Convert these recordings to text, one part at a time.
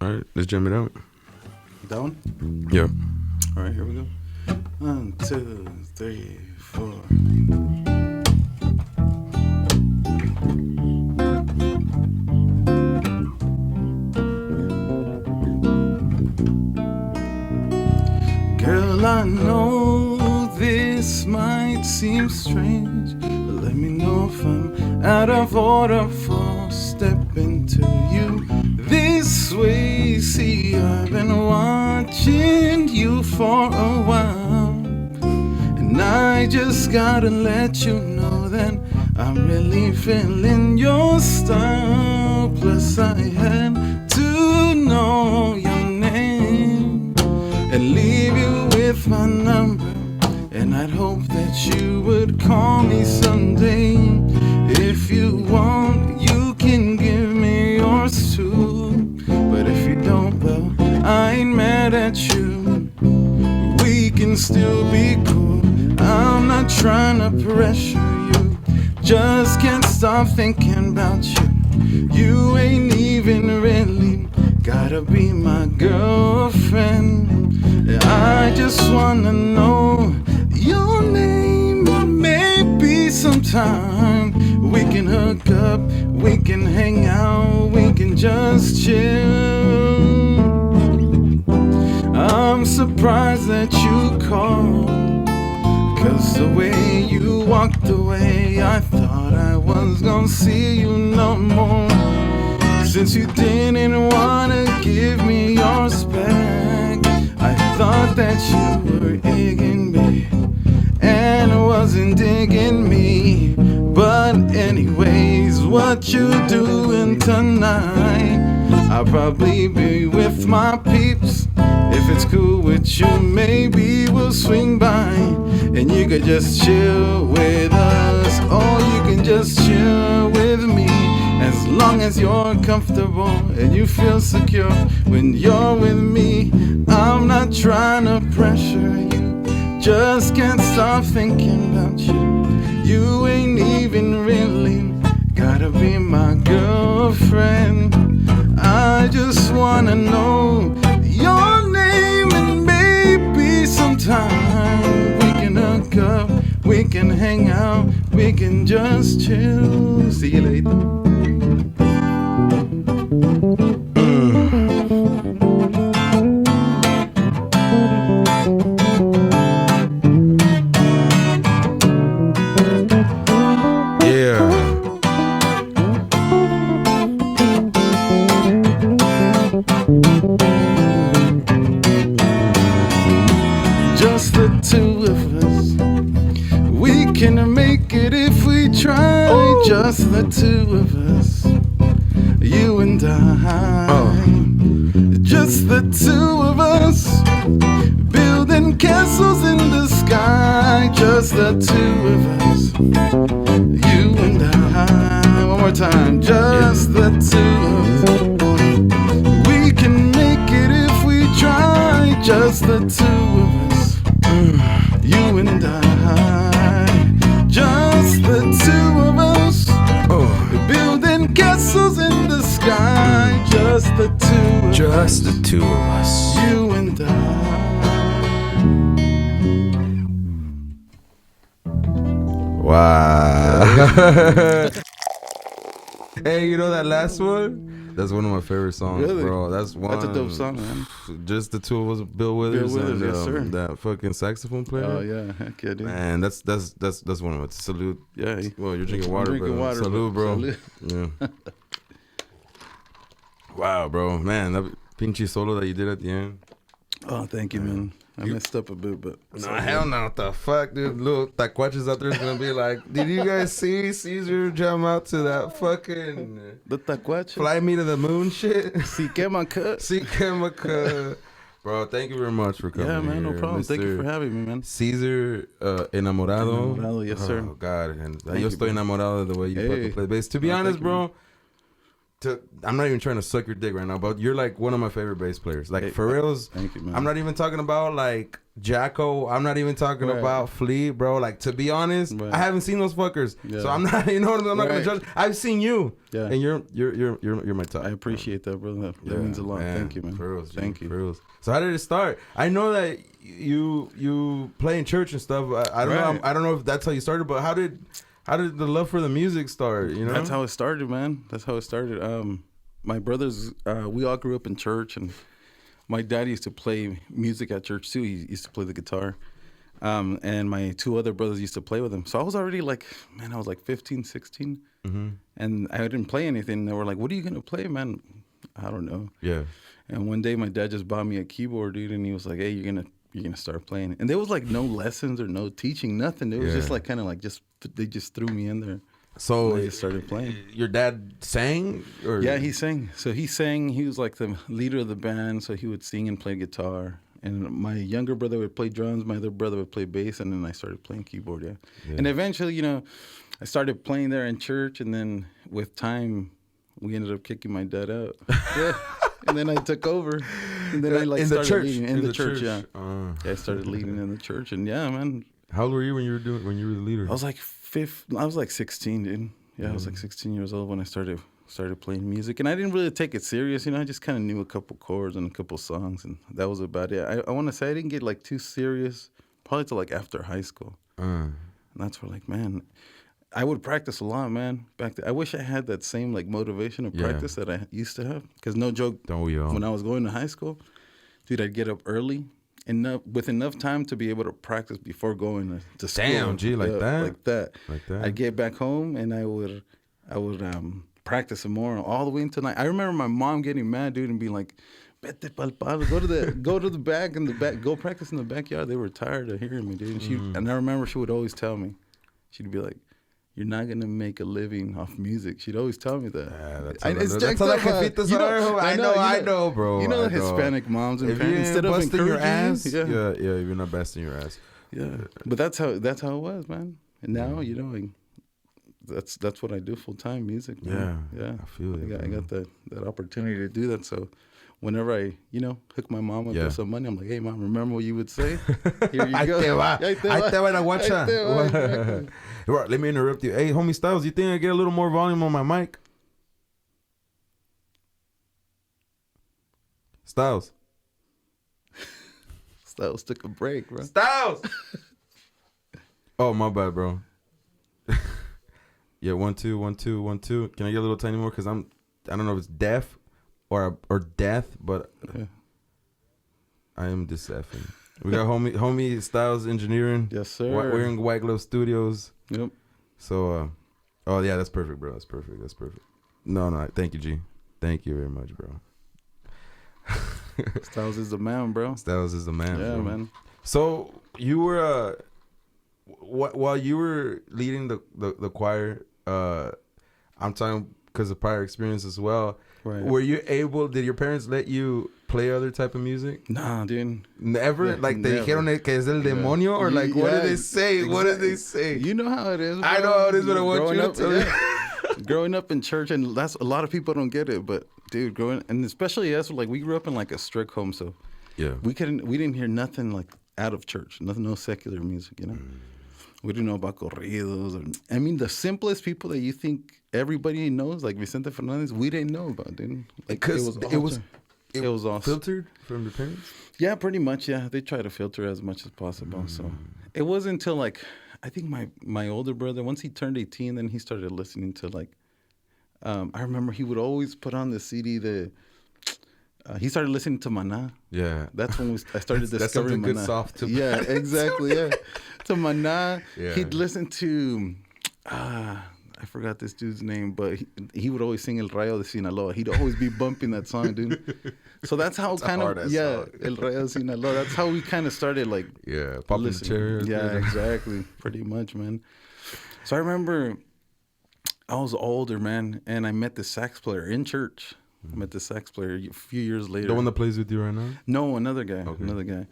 All right, let's jam it out. Down? Yeah. All right, here we go. 1, 2, 3, 4. Girl, I know this might seem strange, but let me know if I'm out of order for stepping to you this way. See, I've been watching you for a while, and I just gotta let you know that I'm really feeling your style. Plus I had to know your name and leave you with my number, and I'd hope that you would call me someday. If you want, you can give me yours too, but if you don't, well, I ain't mad at you. We can still be cool. I'm not trying to pressure you, just can't stop thinking about you. You ain't even really gotta be my girlfriend. I just wanna know your name, maybe sometime we can hook up, we can hang out, we can just chill. I'm surprised that you called, 'cause the way you walked away, I thought I was gonna see you no more. Since you didn't wanna give me yours back, I thought that you were egging me and wasn't digging me. But anyways, what you doing tonight? I'll probably be with my peeps. If it's cool with you, maybe we'll swing by and you could just chill with us, or you can just chill with me. As long as you're comfortable and you feel secure when you're with me. I'm not trying to pressure you, just can't stop thinking about you. You ain't even really gotta be my girlfriend. I just wanna know your name, and maybe sometime we can hook up, we can hang out, we can just chill. See you later. Just the two of us, we can make it if we try. Ooh. Just the two of us, you and I. Just the two of us, building castles in the sky. Just the two of us, you and I. One more time, just the two of us, we can make it if we try. Just the two of us, you and I. Just the two of us, building castles in the sky. Just the two of us. Just the two of us. You and I. Wow. Hey, you know that last one? That's one of my favorite songs, really? Bro. That's a dope song, man. Just the two of us, Bill Withers, and yes, sir. that fucking saxophone player. Oh yeah, heck yeah, dude. Man, that's one of it. Salute. Yeah. Well, you're drinking water, bro. Salute, bro. Salute. Yeah. Wow, bro. Man, that pinchy solo that you did at the end. Oh, thank you, man. I messed up a bit, but no, hell no. What the fuck, dude? Little tacuaches out there is gonna be like, did you guys see Caesar jam out to that fucking the tacuache? Fly Me to the Moon shit? Si quema cut. Si quema cut. Bro, thank you very much for coming. Yeah, man, here, no problem. Mr. Thank you for having me, man. Caesar, Enamorado. Enamorado, yes, sir. Oh, God. And yo estoy enamorado de the way you fucking play bass. To be honest, bro, I'm not even trying to suck your dick right now, but you're like one of my favorite bass players. Like, for reals. Thank you, man. I'm not even talking about like Jacko. I'm not even talking about Flea, bro. Like, to be honest, I haven't seen those fuckers. So I'm not, you know, I'm not gonna judge. I've seen you. Yeah. And you're my top. I appreciate that, brother. That means a lot. Thank you, man. For reals, Thank you. For reals. So how did it start? I know that you play in church and stuff. I don't know. I don't know if that's how you started, but how did the love for the music start? You know, that's how it started, man. That's how it started. My brothers, we all grew up in church, and my dad used to play music at church too. He used to play the guitar, and my two other brothers used to play with him. So I was already like, man, I was like 15, 16, and I didn't play anything. They were like, "What are you gonna play, man?" I don't know. Yeah. And one day my dad just bought me a keyboard, dude, and he was like, "Hey, you're gonna start playing." And there was like no lessons or no teaching, nothing. It was just like kind of like they just threw me in there. So I just started playing. Your dad sang? Or? Yeah, he sang. So he sang. He was like the leader of the band, so he would sing and play guitar. And my younger brother would play drums. My other brother would play bass, and then I started playing keyboard. Yeah. And eventually, you know, I started playing there in church, and then with time, we ended up kicking my dad out. Yeah. And then I took over, and then I like started leading in the church. Yeah, I started leading in the church, and yeah, man. How old were you when you were the leader? I was like 16, dude. Yeah, I was like 16 years old when I started playing music, and I didn't really take it serious. You know, I just kind of knew a couple chords and a couple songs, and that was about it. I want to say I didn't get like too serious probably till like after high school, and that's where like, man, I would practice a lot, man. Back then, I wish I had that same like motivation of practice that I used to have. Because no joke, when I was going to high school, dude, I'd get up early with enough time to be able to practice before going to school. Damn, G, like that? Like that. I'd get back home and I would practice some more all the way until night. I remember my mom getting mad, dude, and being like, "Vete pa'l palo, go to the back go practice in the backyard." They were tired of hearing me, dude. And I remember she would always tell me, she'd be like, "You're not gonna make a living off music." She'd always tell me that. Yeah, that's how that jefitas are. I know, bro. You know, Hispanic moms and parents, instead of encouraging your ass, you're not busting your ass. Yeah, but that's how it was, man. And now, you know, like, that's what I do full time, music, man. Yeah. I feel it. I got that opportunity to do that. So whenever I, you know, hook my mom up with some money, I'm like, "Hey, mom, remember what you would say? Here you go. Ahí te va la guacha." Let me interrupt you. Hey, homie Styles, you think I get a little more volume on my mic? Styles took a break, bro. Styles! Oh, my bad, bro. Yeah, 1 2 1 2 1 2. Can I get a little tiny more? Because I don't know if it's deaf or death, but I am deafened. We got homie Styles Engineering. Yes, sir. We're in White Glove Studios. Yep. So, oh yeah, that's perfect, bro. That's perfect. No, thank you, G. Thank you very much, bro. Styles is the man, bro. Styles is the man. Yeah, bro. man. So you were while you were leading the choir, I'm talking because of prior experience as well. Right. Were you able? Did your parents let you play other type of music? Nah, dude. Never. Like they dijeron que es el demonio, or like what did they say? Exactly. What did they say? You know how it is, bro. I know how it is, but I want you to tell me. Growing up in church, and that's a lot of people don't get it, but dude, and especially us, like we grew up in like a strict home, so yeah, we didn't hear nothing like out of church, no secular music, you know. We didn't know about corridos, I mean, the simplest people that you think everybody knows, like Vicente Fernandez, we didn't know about, dude. Like it was awesome. Filtered from the parents. Yeah, pretty much. Yeah, they try to filter as much as possible. So it wasn't until like I think my older brother, once he turned 18, then he started listening to like. I remember he would always put on the CD he started listening to Maná. Yeah, that's when I started discovering Maná. Good soft to yeah, exactly. Yeah, to Maná. Yeah. He'd listen to. I forgot this dude's name, but he would always sing El Rayo de Sinaloa. He'd always be bumping that song, dude. So that's how kind of El Rayo de Sinaloa. That's how we kind of started, like popping the cherry. Yeah, exactly, pretty much, man. So I remember I was older, man, and I met the sax player in church. I met the sax player a few years later. The one that plays with you right now? No, another guy. Okay. Another guy.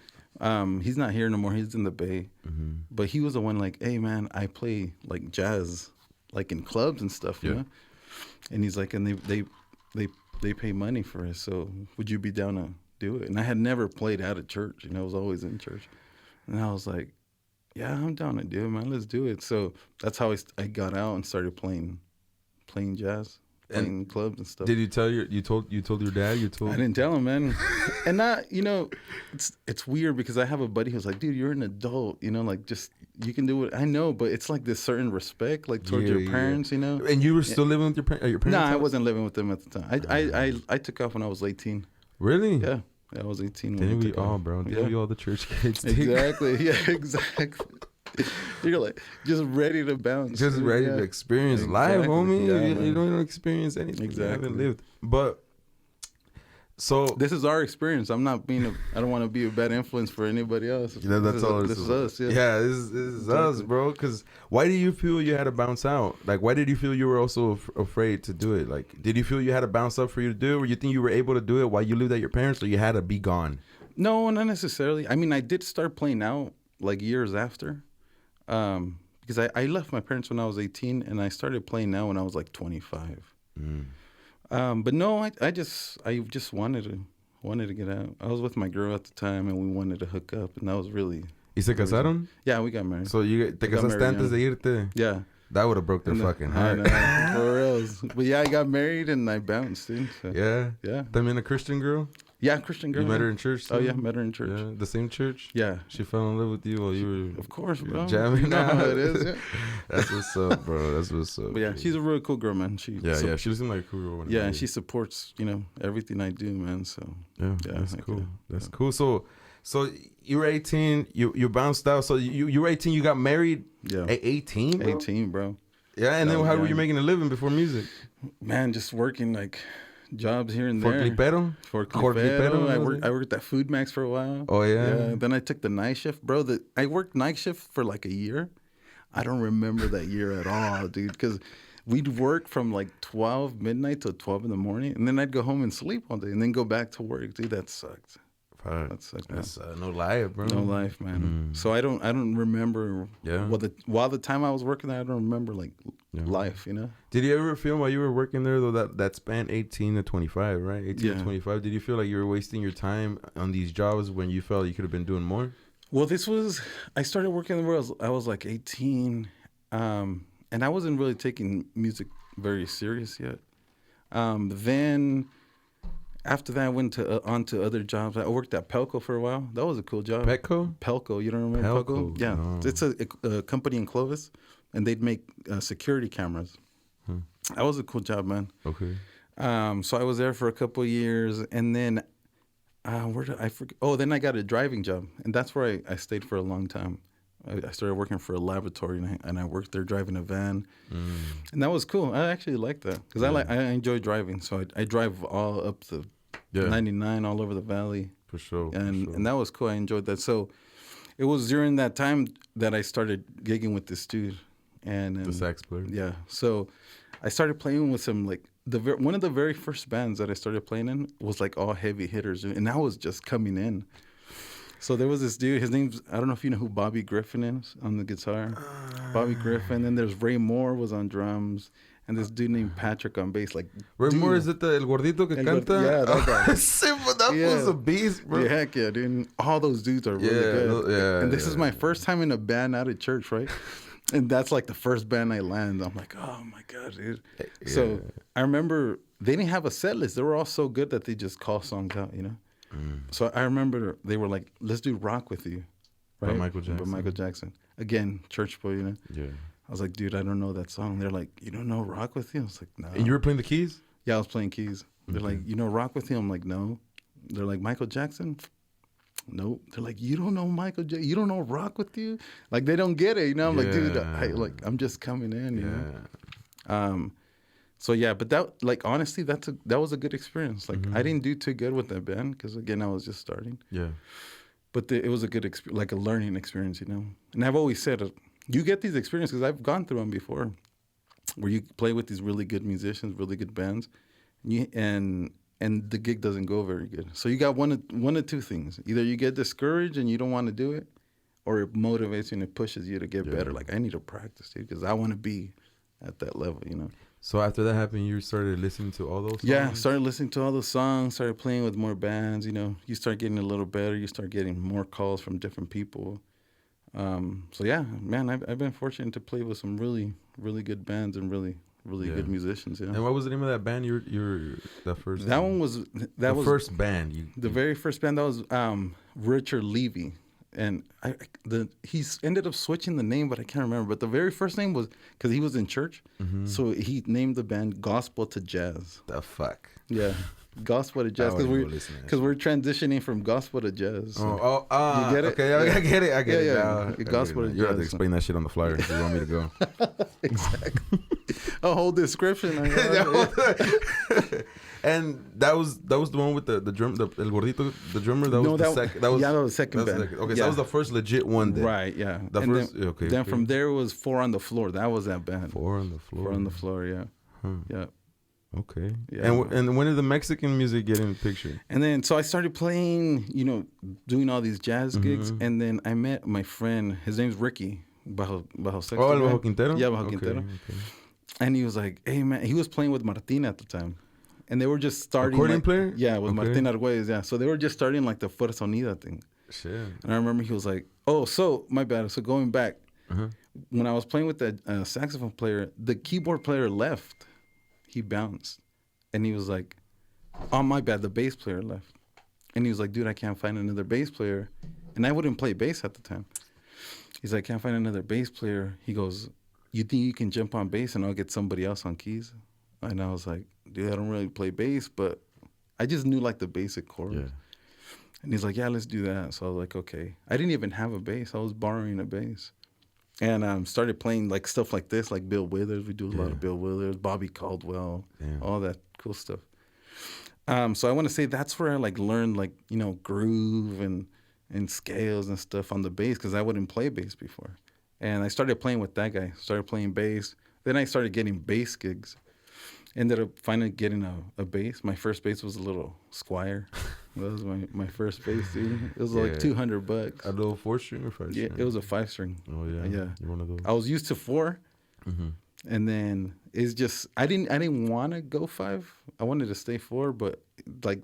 He's not here no more. He's in the Bay. Mm-hmm. But he was the one like, "Hey, man, I play like jazz, like in clubs and stuff, you know?" And he's like, and they pay money for it. So would you be down to do it? And I had never played out of church. I was always in church. And I was like, yeah, I'm down to do it, man. Let's do it. So that's how I got out and started playing jazz, playing clubs and stuff. Did you tell you told your dad? I didn't tell him, man. And not, it's weird because I have a buddy who's like, dude, you're an adult, like just you can do it. I know, but it's like this certain respect, like towards your parents, And you were still living with your parents? No, I wasn't living with them at the time. I took off when I was 18. Really? Yeah. I was 18 when Didn't we all, bro? Didn't we all the church kids? Exactly. Yeah, exactly. You're like just ready to bounce. Just ready to experience life, homie. Yeah, you don't experience anything. Exactly. You haven't lived. But so this is our experience. I don't want to be a bad influence for anybody else. That's all. This is us. Yeah. Yeah, this is us, bro. Because why do you feel you had to bounce out? Like, why did you feel you were also afraid to do it? Like, did you feel you had to bounce up for you to do it, or you think you were able to do it while you lived at your parents, or you had to be gone? No, not necessarily. I mean, I did start playing out like years after, because I left my parents when I was 18, and I started playing out when I was like 25. But no, I just wanted to get out. I was with my girl at the time, and we wanted to hook up, and that was really. ¿Y se casaron? Yeah, we got married. So te casaste antes de irte? Yeah. That would have broke their fucking heart. For reals. But yeah, I got married and I bounced, dude. So. Yeah? Yeah. También a Christian girl? Yeah, Christian girl. You met her in church too? Oh, yeah, met her in church. Yeah, the same church? Yeah. She fell in love with you while you were... Of course, bro. Jamming. You know how it is, yeah. That's what's up, bro. That's what's up. But yeah, she's a really cool girl, man. She seemed like a cool girl. Yeah, and she supports, everything I do, man. So yeah, that's cool. That's cool. So you were 18, you bounced out. So you were 18, you got married at 18, bro? 18, bro. Yeah, and then how were you making a living before music? Man, just working like jobs here and there. For Clipero. I worked at Food Max for a while. Oh, yeah? Then I took the night shift. Bro, I worked night shift for like a year. I don't remember that year at all, dude, because we'd work from like 12 midnight till 12 in the morning, and then I'd go home and sleep all day and then go back to work. Dude, that sucked. That sucked, man. That's no life, bro. No life, man. So I don't remember. Yeah. While the time I was working there, I don't remember like life. Did you ever feel while you were working there though that span 18 to 25, right? 18 to 25. Did you feel like you were wasting your time on these jobs when you felt you could have been doing more? Well, I started working there. I was like 18, and I wasn't really taking music very serious yet. Then. After that, I went on to other jobs. I worked at Pelco for a while. That was a cool job. Petco? Pelco. You don't remember Pelco? Yeah. No. It's a company in Clovis, and they'd make security cameras. That was a cool job, man. Okay. So I was there for a couple of years, and then where did I forget? Oh, then I got a driving job, and that's where I stayed for a long time. I started working for a laboratory, and I worked there driving a van, and that was cool. I actually liked that because I enjoy driving. So I drive all up the 99 all over the valley. For sure. And that was cool. I enjoyed that. So it was during that time that I started gigging with this dude, and the sax player. Yeah. So I started playing with some like one of the very first bands that I started playing in was like all heavy hitters, and I was just coming in. So there was this dude, his name's, I don't know if you know who Bobby Griffin is on the guitar. Bobby Griffin. Then there's Ray Moore was on drums. And this dude named Patrick on bass. Like Ray Moore, is it el gordito que canta? Yeah, that guy. That was a beast, bro. Yeah, heck yeah, dude. All those dudes are really good. Yeah, and this is my first time in a band out of church, right? And that's like the first band I land. I'm like, oh my God, dude. Yeah. So I remember they didn't have a set list. They were all so good that they just call songs out, So I remember they were like, let's do Rock With You. Right? By Michael Jackson. Again, church boy, Yeah. I was like, dude, I don't know that song. They're like, you don't know Rock With You? I was like, no. And you were playing the keys? Yeah, I was playing keys. They're like, you know Rock With You? I'm like, no. They're like, Michael Jackson? Nope. They're like, you don't know Michael Jackson? You don't know Rock With You? Like, they don't get it, I'm like, dude, I'm just coming in, you know? So yeah, but that, like, honestly, that was a good experience. Like, I didn't do too good with that band because, again, I was just starting. Yeah. But it was a good experience, like a learning experience, And I've always said, you get these experiences because I've gone through them before, where you play with these really good musicians, really good bands, and the gig doesn't go very good. So you got one of two things: either you get discouraged and you don't want to do it, or it motivates you and it pushes you to get better. Like, I need to practice, dude, because I want to be at that level, So after that happened, you started listening to all those songs? Yeah, started listening to all those songs, started playing with more bands. You know, you start getting a little better. You start getting more calls from different people. So yeah, man, I've been fortunate to play with some really, really good bands and really good musicians. You know? And what was the name of that band? Your that first. That one was the first band. The very first band that was Richard Levy, and he ended up switching the name, but I can't remember. But the very first name was because he was in church, so he named the band Gospel to Jazz. The fuck. Yeah. Gospel to jazz because we're transitioning from gospel to jazz. So. You get it? Okay, yeah. I get it. Yeah. Gospel to jazz. You have to explain that shit on the flyer if you want me to go. Exactly. A whole description. And that was the one with the drum, el gordito, the drummer. That was the second. That was the second band. Okay, so that was the first legit one. Then. Right. Yeah. Then from there was Four on the Floor. That was that band. Four on the Floor. Yeah. Yeah. Okay. Yeah. And when did the Mexican music get in the picture? And then so I started playing, doing all these jazz gigs, and then I met my friend. His name's Ricky. Bajo Quintero? Yeah, Bajo Quintero. Okay. And he was like, "Hey man," he was playing with Martin at the time, and they were just starting. Accordion player? Yeah, with Martin Arguelles. Yeah, so they were just starting like the Fuerza Unida thing. Shit. And I remember he was like, "Oh, so my bad." So going back, when I was playing with the saxophone player, the keyboard player left. He bounced, and he was like, "Oh, my bad, the bass player left." And he was like, "Dude, I can't find another bass player." And I wouldn't play bass at the time. He's like, "Can't find another bass player." He goes, "You think you can jump on bass and I'll get somebody else on keys?" And I was like, "Dude, I don't really play bass, but I just knew like the basic chords." Yeah. And he's like, "Yeah, let's do that." So I was like, "Okay." I didn't even have a bass. I was borrowing a bass. And started playing like stuff like this, like Bill Withers. We do a lot of Bill Withers, Bobby Caldwell, all that cool stuff. So I want to say that's where I like learned like, groove and scales and stuff on the bass because I wouldn't play bass before. And I started playing with that guy, started playing bass. Then I started getting bass gigs. Ended up finally getting a bass. My first bass was a little Squire. That was my first bass, dude. It was like $200. A little 4-string or 5-string? Yeah, it was a 5-string. Oh yeah. Yeah. You're one of those. I was used to 4. And then it's just I didn't want to go 5. I wanted to stay 4, but like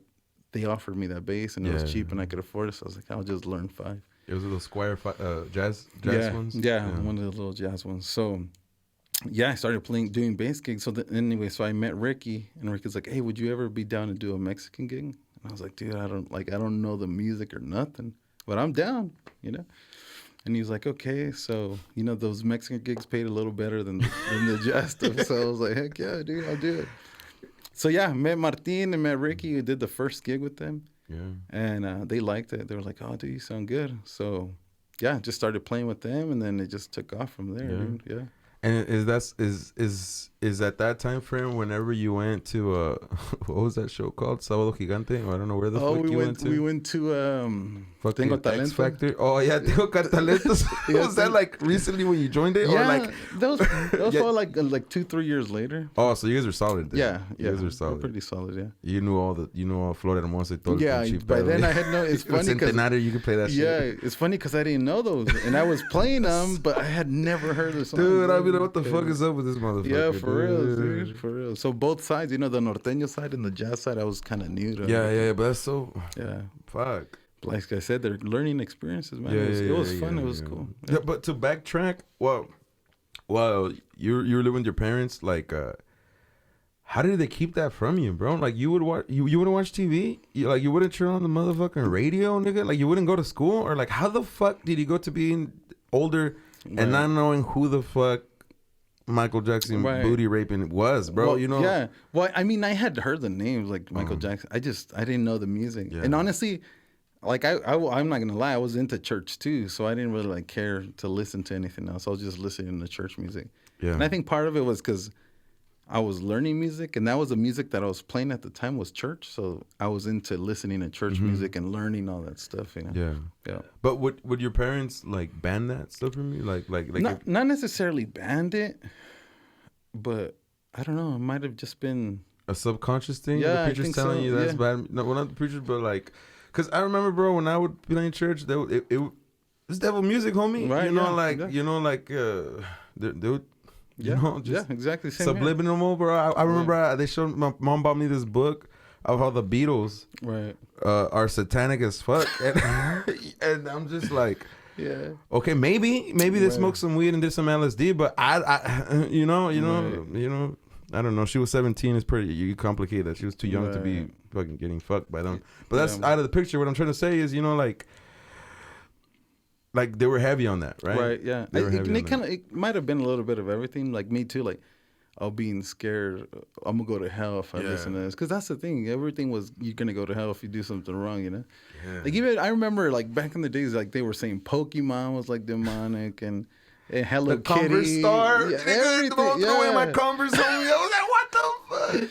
they offered me that bass and it was cheap and I could afford it, so I was like, I'll just learn 5. It was a little Squire jazz ones? Yeah, one of the little jazz ones. So yeah, I started doing bass gigs. So so I met Ricky, and Ricky's like, "Hey, would you ever be down to do a Mexican gig?" And I was like, "Dude, I don't know the music or nothing, but I'm down, And he was like, "Okay." So those Mexican gigs paid a little better than the jazz stuff. So I was like, "Heck yeah, dude, I'll do it." So yeah, met Martin and met Ricky. Who did the first gig with them. Yeah. And they liked it. They were like, "Oh, dude, you sound good." So yeah, just started playing with them, and then it just took off from there. Dude. Yeah. And is at that time frame whenever you went to what was that show called? Sábado Gigante? I don't know where the fuck you went to. We went to Tengo Talento. X Factor. Oh yeah, Tengo Talentos. Was that like recently when you joined it, or like that was probably like 2-3 years later. Oh, so you guys are solid then. Yeah, you guys are solid. We're pretty solid, yeah. You knew all Flor Hermosa. Yeah, by then I had no. It's funny because you could play that shit. Yeah, it's funny because I didn't know those, and I was playing them, but I had never heard the song. Dude, I mean, what the fuck is up with this motherfucker? Yeah, for real, dude, for real. So both sides, the norteño side and the jazz side, I was kind of new to. Yeah, but that's so. Yeah. Fuck. Like I said, they're learning experiences, man. It was fun. It was cool. Yeah, but to backtrack, well, you were living with your parents. Like, how did they keep that from you, bro? Like, you would watch, you wouldn't watch TV. You wouldn't turn on the motherfucking radio, nigga. Like, you wouldn't go to school, or like, how the fuck did you go to being older and not knowing who the fuck Michael Jackson booty raping was, bro? Well, Yeah. Well, I mean, I had heard the names like Michael Jackson. I didn't know the music, and honestly. Like I'm not gonna lie, I was into church too, so I didn't really like care to listen to anything else. I was just listening to church music. Yeah. And I think part of it was because I was learning music, and that was the music that I was playing at the time was church. So I was into listening to church music and learning all that stuff. Yeah. But would your parents like ban that stuff from you? Like not necessarily banned it, but I don't know. It might have just been a subconscious thing. Yeah, the preacher's telling you that's bad. No, well, not the preachers, but like. Cause I remember, bro, when I would play in church, it was devil music, homie. Right, they would You know, just exactly. Same subliminal, bro. I remember they showed my mom bought me this book of how the Beatles are satanic as fuck, and I'm just like, okay, maybe they smoked some weed and did some LSD, but I you know, I don't know. She was 17. It's pretty complicated that she was too young to be fucking getting fucked by them. But that's out of the picture. What I'm trying to say is, you know, like they were heavy on that, right? Right. Yeah. It might have been a little bit of everything. Like me too. Like, being scared, I'm gonna go to hell if I listen to this. Because that's the thing. Everything was you're gonna go to hell if you do something wrong. You know. Yeah. Like even I remember like back in the days, like they were saying Pokemon was like demonic and Hello Kitty. Converse star. Everything. Throw in my Converse on me. I was like, what the fuck?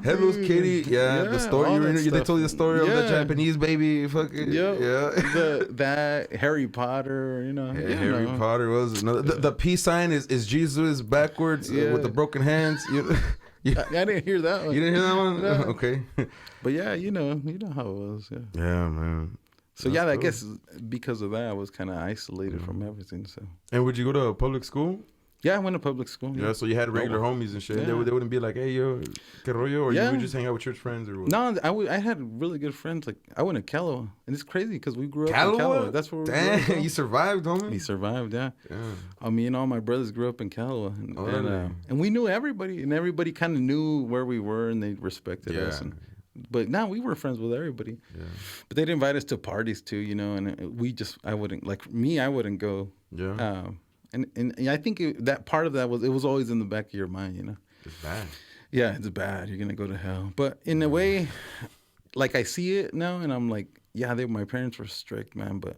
Hello Kitty, the story they told you the story of the Japanese baby, fucking that Harry Potter, you know. Yeah, Harry Potter was another. The peace sign is Jesus backwards with the broken hands. I didn't hear that one. You didn't hear that one? No. Okay. But yeah, you know how it was. Yeah. Yeah, man. So that's I guess because of that, I was kind of isolated from everything. So. And would you go to a public school? Yeah, I went to public school. Yeah, so you had regular homies and shit. Yeah. They wouldn't be like, hey, yo, que rollo? Or you would just hang out with church friends or what? No, I had really good friends. Like, I went to Callaway. And it's crazy because we grew up in Callaway. That's where we grew up. Damn, you survived, homie. We survived, yeah. Me and all my brothers grew up in Callaway. And we knew everybody. And everybody kind of knew where we were and they respected us. But now we were friends with everybody. Yeah. But they'd invite us to parties too, you know. And I wouldn't go. Yeah. And I think that part of that was always in the back of your mind, you know. It's bad. Yeah, it's bad. You're gonna go to hell. But in a way, like I see it now, and I'm like, my parents were strict, man. But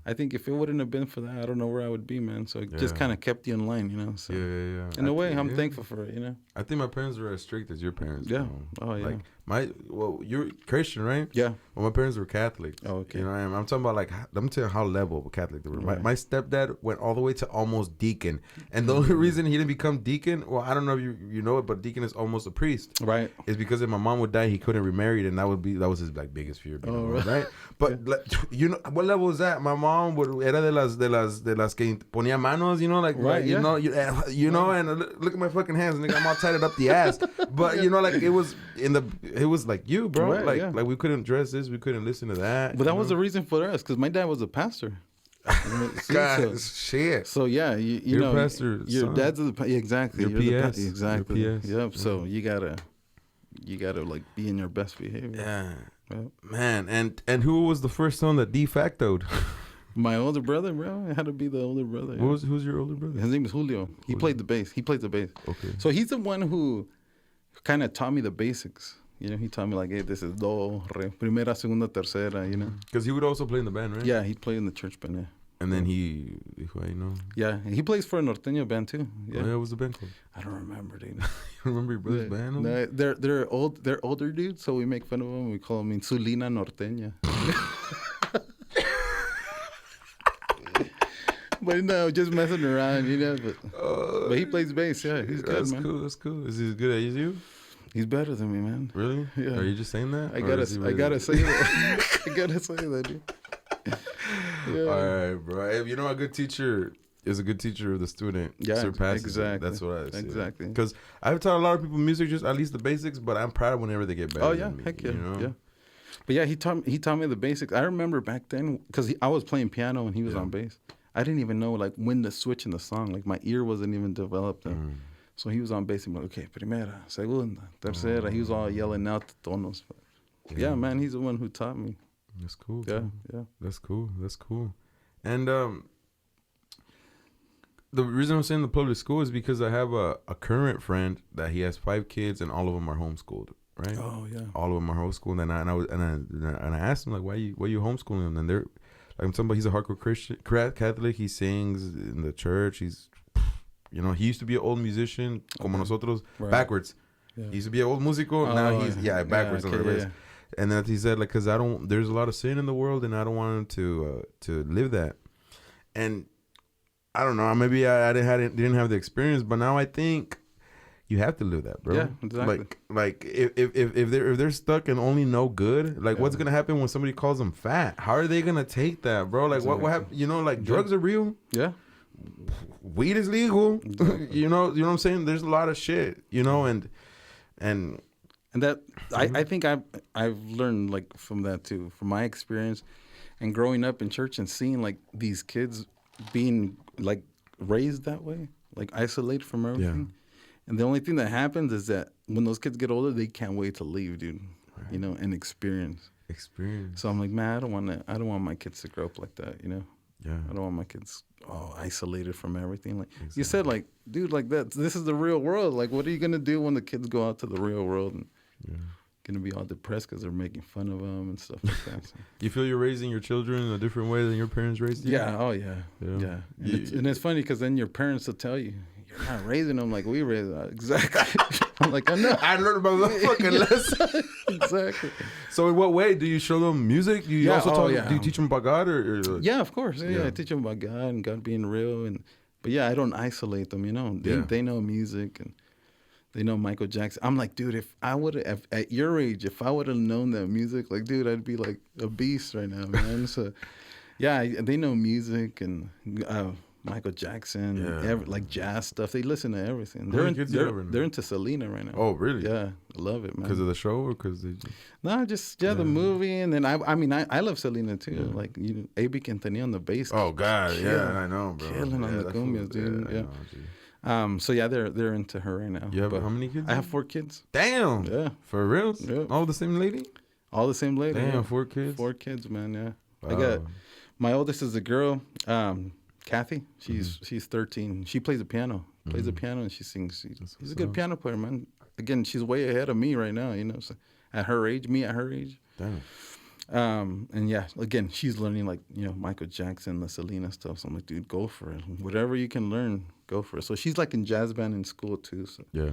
I think if it wouldn't have been for that, I don't know where I would be, man. So it just kind of kept you in line, you know. So in a way, I'm thankful for it, you know. I think my parents were as strict as your parents. Yeah. Oh yeah. Like you're Christian, right? Yeah. Well, my parents were Catholic. Oh, okay. You know, I'm talking about let me tell you how level of a Catholic they were. Right. My stepdad went all the way to almost deacon, and the only reason he didn't become deacon, well, I don't know if you know it, but deacon is almost a priest. Right. Is because if my mom would die, he couldn't remarry, and that was his like biggest fear. Right. But you know what level is that? My mom era de las que ponía manos, you know, like right, you know, and look at my fucking hands, nigga, I'm all tied up the ass. But you know, like it was like you, bro. Right, like we couldn't dress this, we couldn't listen to that. But that was the reason for us, because my dad was a pastor. God, shit. So yeah, you know, pastor, your dad's exactly. Your PS, exactly. Your PS. Yep. So you gotta like be in your best behavior. Yeah. Yep. Man, and who was the first son that de factoed? My older brother, bro. It had to be the older brother. Who's your older brother? His name is Julio. He played the bass. Okay. So he's the one who kind of taught me the basics. You know, he taught me like, hey, this is do, re, primera, segunda, tercera, you know. Because he would also play in the band, right? Yeah, he played in the church band, yeah. And then he know. Yeah, he plays for a norteño band too. Yeah. Oh, yeah, what was the band called? I don't remember, dude. You remember your brother's band? No, they're older dudes, so we make fun of them. We call them Insulina Norteña. But no, just messing around, you know. But he plays bass, yeah. He's good, man. That's cool. Is he as good as you? He's better than me, man. Really? Yeah. Are you just saying that? I gotta say that. I gotta say that, dude. Yeah. All right, bro. You know, a good teacher is a good teacher of the student. Yeah, surpasses exactly. It. That's what I say. Exactly. Because I've taught a lot of people music, just at least the basics, but I'm proud whenever they get better. Oh yeah, than me, heck yeah, you know? Yeah. But yeah, he taught me the basics. I remember back then because I was playing piano and he was on bass. I didn't even know like when to switch in the song. Like my ear wasn't even developed. So he was on bass and like, okay, primera, segunda, tercera. He was all yelling out the tonos. But yeah, man, he's the one who taught me. That's cool. Yeah, too. yeah. That's cool. And the reason I'm saying the public school is because I have a current friend that he has 5 kids and all of them are homeschooled. Right? Oh yeah. All of them are homeschooled, and I asked him like, why you homeschooling them? And they're like, I'm talking about, he's a hardcore Christian Catholic. He sings in the church. He's, you know, he used to be an old musician, como nosotros, backwards. Yeah. He used to be an old musico. Now he's backwards on the wrist. And then he said like, because there's a lot of sin in the world, and I don't want him to live that. And I don't know, maybe I didn't have the experience, but now I think you have to live that, bro. Yeah, exactly. Like if they're stuck and only know good, like what's gonna happen when somebody calls them fat? How are they gonna take that, bro? Like what happened? You know, like drugs are real. Yeah. weed is legal. You know what I'm saying? There's a lot of shit, and that I think I've learned like from that too, from my experience and growing up in church and seeing like these kids being like raised that way, like isolated from everything. And the only thing that happens is that when those kids get older, they can't wait to leave, dude. Right. And experience. So I'm like, man, I don't want my kids to grow up like that, Yeah. I don't want my kids isolated from everything. Like you said, like, dude, like that. This is the real world. Like, what are you gonna do when the kids go out to the real world and gonna be all depressed because they're making fun of them and stuff like that? So. You feel you're raising your children in a different way than your parents raised you? Yeah. Oh yeah. Yeah. And it's funny because then your parents will tell you, you're not raising them like we raised them. Exactly. I'm like, I know. I learned my fucking lesson. Exactly. So in what way do you show them music? Do you also do you teach them about God or Yeah, of course. Yeah, I teach them about God and God being real. But yeah, I don't isolate them. They know music and they know Michael Jackson. I'm like, dude, if I would have at your age, if I would have known that music, like, dude, I'd be like a beast right now, man. So yeah, they know music and Michael Jackson, like jazz stuff. They listen to everything. They're into Selena right now. Oh, really? Yeah, I love it, man. Because of the show or because they just... No, just the movie. And then I love Selena too. Yeah. Like A.B. Quintanilla on the bass. Oh God, yeah, I know, bro. Killing on the cumbias, dude. Yeah. So yeah, they're into her right now. You have how many kids? I have 4 kids. Damn. Yeah. For real? Yeah. All the same lady? All the same lady. Damn, 4 kids. 4 kids, man. Yeah. Wow. I got my oldest is a girl. Kathy, she's 13. She plays the piano. Plays the piano and she sings. She's a good piano player, man. Again, she's way ahead of me right now. So at her age, me at her age. Damn. And yeah, again, she's learning like Michael Jackson, the Selena stuff. So I'm like, dude, go for it. Whatever you can learn, go for it. So she's like in jazz band in school too. So yeah.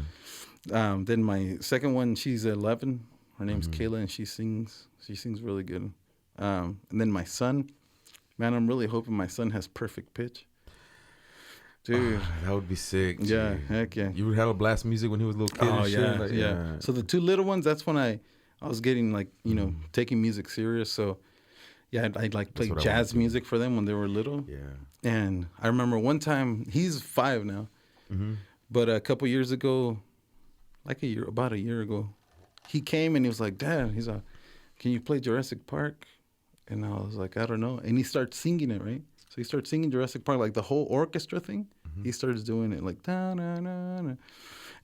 Then my second one, she's 11. Her name's Kayla, and she sings. She sings really good. And then my son. Man, I'm really hoping my son has perfect pitch. Dude. That would be sick. Yeah, heck yeah. You would have a blast music when he was a little kid and shit? Yeah. So the 2 little ones, that's when I was getting like, taking music serious. So yeah, I'd like play jazz music for them when they were little. Yeah. And I remember one time, he's 5 now, but a couple years ago, about a year ago, he came and he was like, Dad, he's like, can you play Jurassic Park? And I was like, I don't know. And he starts singing it, right? So he starts singing Jurassic Park, like the whole orchestra thing. He starts doing it like, da-na-na-na.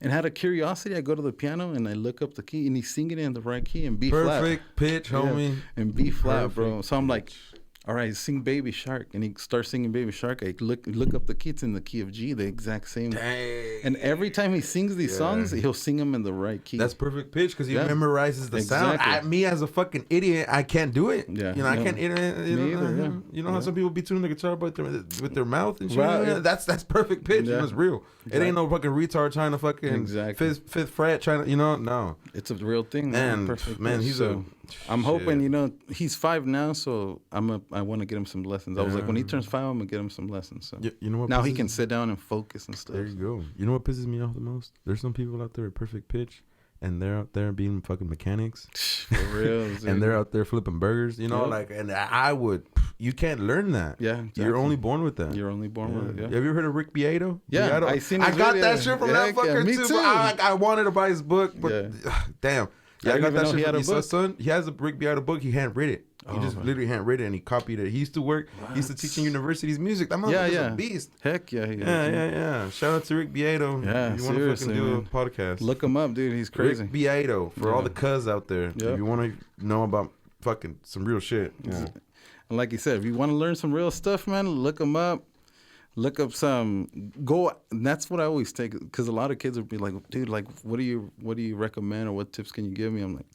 And out of curiosity, I go to the piano and I look up the key and he's singing it in the right key in B flat. Perfect pitch, homie. And B flat, bro. So I'm like, all right, sing Baby Shark. And he starts singing Baby Shark. I look up the key. It's in the key of G, the exact same. Dang. And every time he sings these songs, he'll sing them in the right key. That's perfect pitch because he memorizes the sound. Me as a fucking idiot, I can't do it. Yeah. I can't. You know how some people be tuning the guitar with their mouth and shit. Right. That's perfect pitch. Yeah. It's real. Exactly. It ain't no fucking retard trying to fucking fifth fret trying to. No. It's a real thing. Man, he's a. I'm hoping, he's 5 now, so I want to get him some lessons. I was like, when he turns 5, I'm gonna get him some lessons. So you know what? Now he can sit down and focus and stuff. There you go. You know what pisses me off the most? There's some people out there with perfect pitch, and they're out there being fucking mechanics. For real, dude. And they're out there flipping burgers. And I would. You can't learn that. Yeah, exactly. You're only born with that. You're only born with it. Yeah. Have you ever heard of Rick Beato? Yeah, I got that shit from that fucker too. But I wanted to buy his book, but damn. Yeah, I got that shit from his son. He has a Rick Beato book. He handwritten it. He just literally handwritten it and he copied it. He used to work. What? He used to teach in universities music. That motherfucker's a beast. Heck yeah. Yeah. Shout out to Rick Beato. Yeah, if you want to fucking do a podcast, look him up, dude. He's crazy. Rick Beato for all the cuz out there. Yep. If you want to know about fucking some real shit. Yeah. And like you said, if you want to learn some real stuff, man, look him up. Look up and that's what I always take, because a lot of kids would be like, dude, like, what do you recommend or what tips can you give me? I'm like,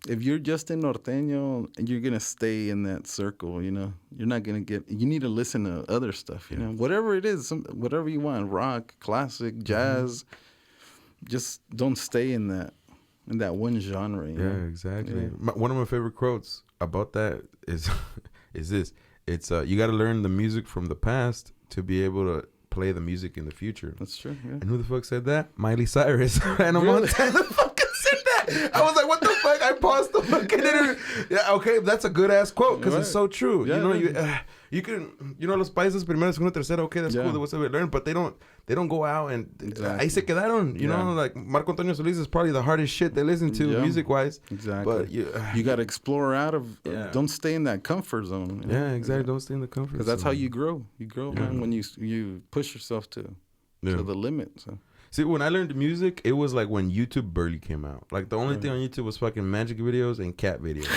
if you're just in Norteño and you're going to stay in that circle, you're not going to you need to listen to other stuff, whatever it is, whatever you want, rock, classic, jazz, just don't stay in that one genre. Yeah, exactly. Yeah. One of my favorite quotes about that is this. It's you got to learn the music from the past to be able to play the music in the future. That's true. Yeah. And who the fuck said that? Miley Cyrus. And Montana fucking said that. I was like, what the fuck? I paused the fucking interview. Yeah, okay, that's a good ass quote because it's so true. Yeah, you can, los países primero, segundo, tercero. Okay, that's cool. That's what we learn, but they don't go out and ahí se quedaron. You know, like Marco Antonio Solís is probably the hardest shit they listen to music wise. Exactly. But you got to explore out of. Don't stay in that comfort zone. Yeah, exactly. Don't stay in the comfort zone. Because that's how you grow. You grow, man, when you push yourself to the limit. So. See, when I learned music, it was like when YouTube barely came out. Like, the only thing on YouTube was fucking magic videos and cat videos.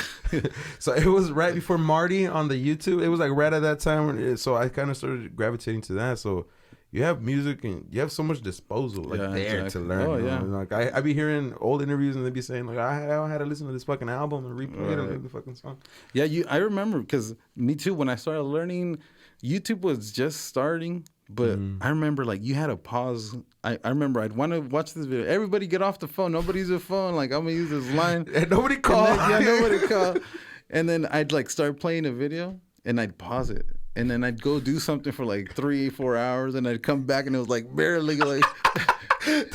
So it was right before Marty on the YouTube. It was like right at that time. So I kind of started gravitating to that. So you have music and you have so much disposal to learn. Oh, yeah. Like, I be hearing old interviews and they be saying, like, I had to listen to this fucking album and replay the fucking song. Yeah, I remember, because me too, when I started learning, YouTube was just starting. But I remember, like, you had to pause. I remember I'd want to watch this video. Everybody get off the phone. Nobody's a phone. Like, I'm going to use this line. And nobody call. Nobody call. And then I'd, like, start playing a video, and I'd pause it. And then I'd go do something for, like, 3-4 hours, and I'd come back, and it was, like, barely, like... Remember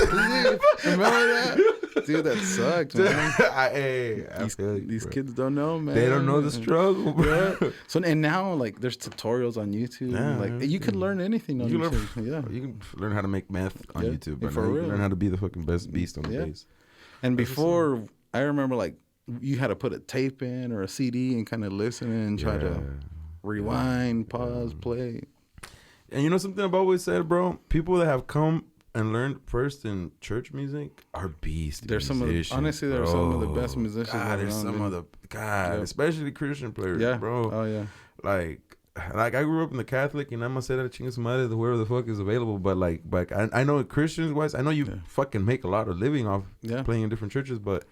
that? Dude, that sucked, man. These kids don't know, man. They don't know the struggle, bro. Yeah. So, and now, like, there's tutorials on YouTube. Yeah, like, you can learn anything on YouTube. You can learn how to make meth on YouTube. Yeah, for real. You can learn how to be the fucking best beast on the bass. And before, I remember, like, you had to put a tape in or a CD and kind of listen and try to rewind, pause, play. And you know something I've always said, bro? People that have come and learned first in church music are beasts. They're some of the, honestly, they're some of the best musicians. Especially Christian players, bro. Oh yeah. Like I grew up in the Catholic, and I'm gonna say that chinga su madre, whoever the fuck is available. But like I know Christians wise, I know you fucking make a lot of living off playing in different churches, but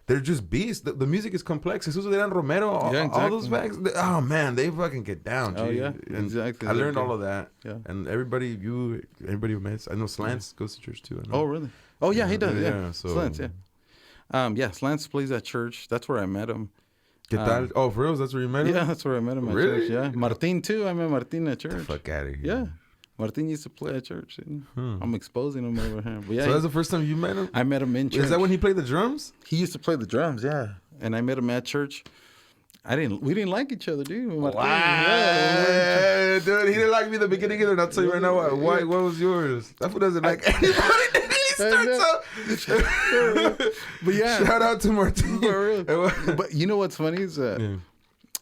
they're just beasts. The music is complex. Jesus Adrian Romero, all those facts. Oh man, they fucking get down. G. Oh yeah, and exactly. I learned all of that. Yeah. And everybody who met, I know Slants goes to church too. Oh really? Oh yeah, he does. Yeah. So, Slants, Slants plays at church. That's where I met him. Qantares. Oh, for real? That's where you met him? Yeah, that's where I met him at church. Yeah. Martin too. I met Martin at church. Get the fuck out of here. Yeah. Martin used to play at church. I'm exposing him over here. But so that's the first time you met him? I met him in church. Is that when he played the drums? He used to play the drums, yeah. And I met him at church. We didn't like each other, dude. Wow. Yeah, dude, he didn't like me in the beginning either. And I'll tell you right now why. What was yours? That fool doesn't like anybody. But yeah. Shout out to Martin. For real. But you know what's funny is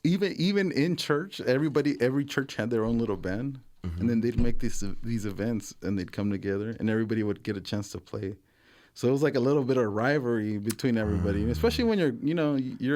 even in church, every church had their own little band. And then they'd make these events, and they'd come together, and everybody would get a chance to play. So it was like a little bit of rivalry between everybody, especially when you're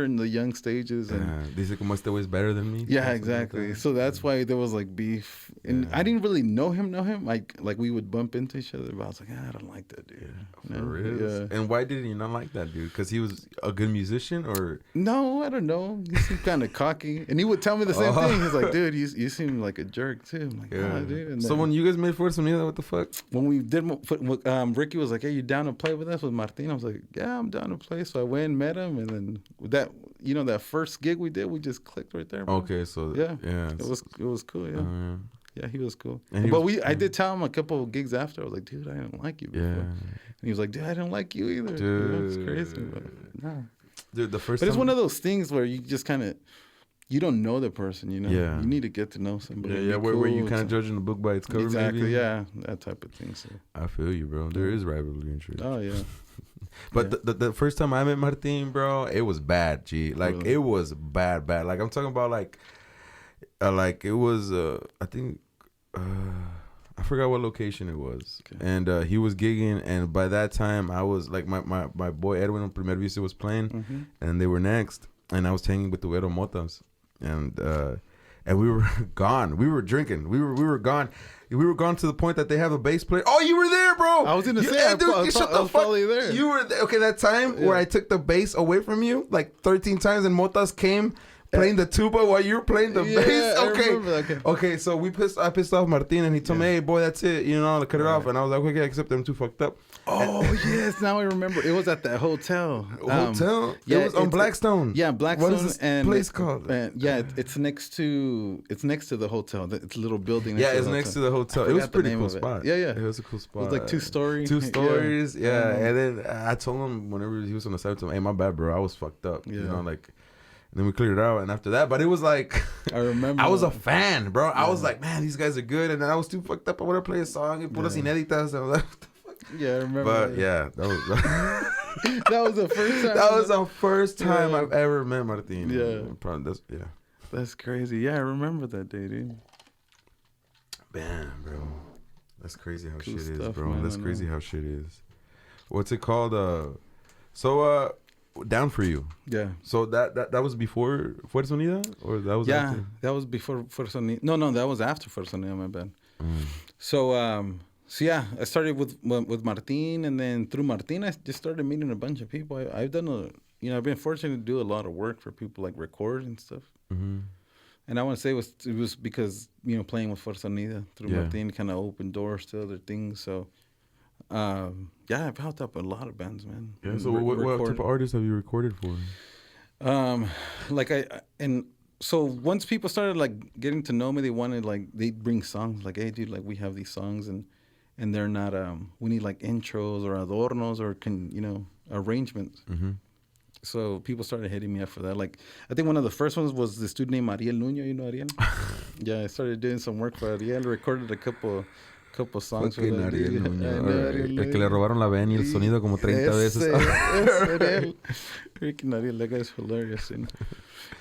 in the young stages. And dice como este way is better than me. Yeah, exactly. So that's why there was like beef, and I didn't really know him. Like we would bump into each other, but I was like, I don't like that dude. For real? Yeah. And why did you not like that dude? Because he was a good musician, or no? I don't know. He seemed kind of cocky, and he would tell me the same thing. He's like, dude, you seem like a jerk too. I'm like, dude. And so when you guys made Fuerza Unida, what the fuck? When we did, Ricky was like, hey, you down to play with us with Martin? I was like, yeah, I'm down to play. So I went and met him, and then that first gig we did, we just clicked right there, bro. Okay, so it was cool. Yeah, he was cool. But I did tell him a couple of gigs after. I was like, dude, I didn't like you before. And he was like, dude, I didn't like you either. Dude, it's crazy, but no. Dude, But it's one of those things where you just kind of. You don't know the person, you know. Yeah. You need to get to know somebody. Yeah, where you kind of judging the book by its cover. Exactly. Maybe. Yeah, that type of thing. So. I feel you, bro. There is rivalry in church. Oh yeah. But the first time I met Martin, bro, it was bad. G, like really? It was bad. Like I'm talking about like it was. I think I forgot what location it was, and he was gigging, and by that time I was like my boy Edwin on Primer Vista was playing, and they were next, and I was hanging with the Güero Motas. And we were gone. We were drinking. We were gone. We were gone to the point that they have a bass player. Oh, you were there, bro. I was in the set. Dude, shut the fuck. There. You were there. Okay, that time where I took the bass away from you like 13 times, and Motas came playing the tuba while you were playing the bass. Okay. Okay. So I pissed off Martin, and he told me, "Hey, boy, that's it. You know, cut it off." And I was like, "Okay, except I'm too fucked up." Oh yes, now I remember. It was at that hotel. It was on Blackstone. Yeah, Blackstone. What is this place called? It's next to the hotel. It's a little building. It's next to the hotel. It was a pretty cool spot. Yeah. It was a cool spot. It was like 2-story. 2 stories. Yeah. And then I told him whenever he was on the side, "Hey, my bad, bro. I was fucked up." Yeah. You know, like. And then we cleared it out, and after that, but it was like I remember. I was a fan, bro. I was like, man, these guys are good, and then I was too fucked up. I want to play a song and puras inéditas, and I was like, what the fuck? Yeah, I remember. But that was that was the first time. That was the first time I've ever met Martin. Yeah, that's crazy. Yeah, I remember that day, dude. Man, bro, that's crazy how cool shit stuff, is, bro. man, That's crazy how shit is. What's it called? Down for You. Yeah. So that was before Fuerza Unida, or that was after? That was before Fuerza Unida. No, that was after Fuerza Unida. My bad. So I started with Martin, and then through Martin, I just started meeting a bunch of people. I've done I've been fortunate to do a lot of work for people, like record and stuff. Mm-hmm. And I want to say it was because playing with Fuerza Unida through Martin kind of opened doors to other things. So. I've helped up a lot of bands, man. Yeah. So what type of artists have you recorded for? So once people started like getting to know me, they wanted they'd bring songs like, "Hey, dude, like we have these songs and they're not we need like intros or adornos or arrangements." Mm-hmm. So people started hitting me up for that. Like I think one of the first ones was this dude named Ariel Nuño. You know Ariel? Yeah, I started doing some work for Ariel. Recorded a couple songs with Ariel Nuño. El que le robaron la ven y el sonido como 30 veces. Ariel. Freaking Ariel, that guy's hilarious.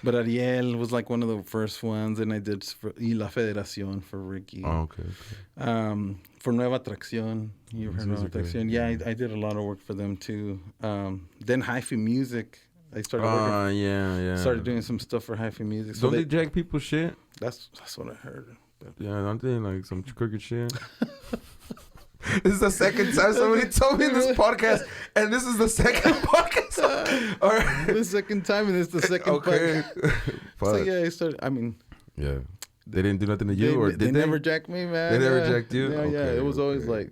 But Ariel was like one of the first ones, and I did La Federacion for Ricky. Oh, okay. For Nueva Atraxion. You heard Nueva Atraxion? Yeah, I did a lot of work for them too. Then Hi-Fi Music. I started working. Started doing some stuff for Hi-Fi Music. So don't they jack people's shit? That's what I heard. Yeah, don't they like some crooked shit? This is the second time somebody told me in this podcast, and this is the second podcast. Or the second time, and it's the second podcast. So yeah, I started. I mean, yeah, they didn't do nothing to you, or did they? Never jacked me, man. They never jacked you. Yeah. It was always like,